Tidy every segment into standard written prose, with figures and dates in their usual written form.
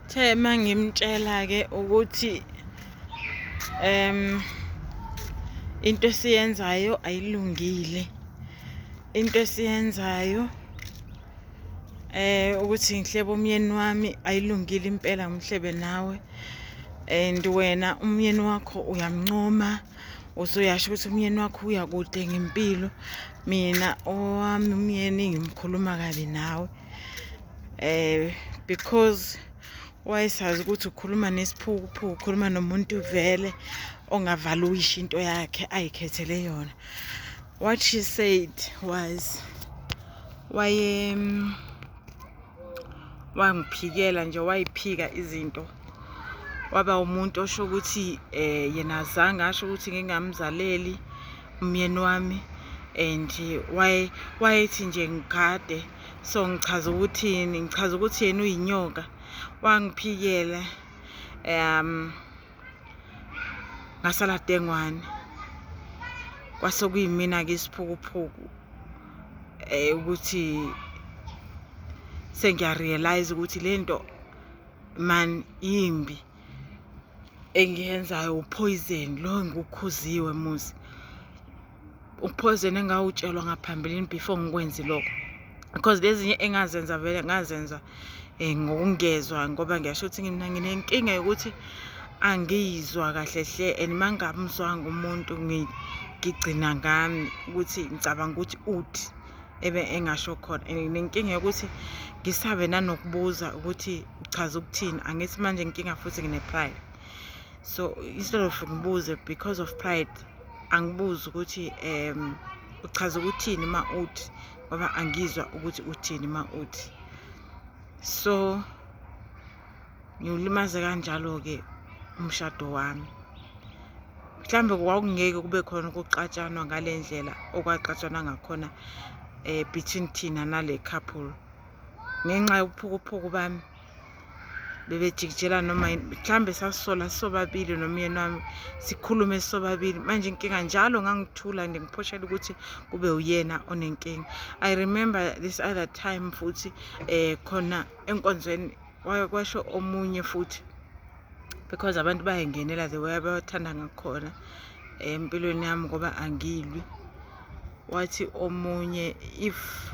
Thema ngimtshela ke ukuthi into esiyenzayo ayilungile. Into esiyenzayo ukuthi ngihlebe umyeni wami ayilungile impela ngimhlebe nawe. And wena umyeni wakho uyamncoma, uzoyasho ukuthi umyeni wakho uya kude ngempilo. Mina owami umyeni ngimkhuluma kabi nawe. Because wayesazi ukuthi ukhuluma nesiphukuphuku, ukhuluma nomuntu vele ongavaluishi into yakhe ayikhethele yona. What she said was wangiphikela nje, wayiphika izinto. Waba umuntu osho ukuthi yena azange asho ukuthi ngingamzaleli umyeni wami, and wayethi nje ngigade. So ngichaza ukuthini? Ngichaza ukuthi yena uyinyoka. Wangiphikela ngasala dengwane. Kwase kuyimina-ke isiphukuphuku ukuthi sengiyarealize ukuthi lento man yimbi engiyenzayo, uphoyizeni lo engikukhuziwe muzi. Uphoyizeni engawutshelwa ngaphambilini before ngikwenze lokho. Because lezinye engazenza vele ngazenza ngokungezwa, ngoba ngiyasho ukuthi mina nginenkinga yokuthi angizwa kahle hle, and mangamzwanga umuntu ngigcina ngami ukuthi ngicabanga ukuthi uthi ebe engasho khona. And nginenkinga yokuthi ngisabe nanokubuza ukuthi uchaza ukuthini. Angithi manje inkinga futhi ngine-pride. So instead of ngibuze because of pride, angibuze ukuthi uchaza ukuthini ma uthi, ngoba angizwa ukuthi uthini ma uthi. So ngiwulimaze kanjalo-ke umshado wami. Mhlambe kwakungeke kube khona ukucatshanwa ngale ndlela okwaqatshanwa ngakhona between thina nale couple, ngenxa yobuphukuphuku bami. Bebejikijela noma mhlambe sasisola sobabili nomyeni wami, sikhulume sobabili. Manje inkinga njalo ngangithula ngiphoshela ukuthi kube uyena onenkinga. I remember this other time futhi khona enkonzweni kwasho omunye futhi, because abantu bayengenela the way abathanda ngakhona empilweni yami ngoba angilwi. Wathi omunye if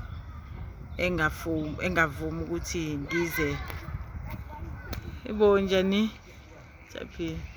engavumi ukuthi ngize, ibo njani? Saphila.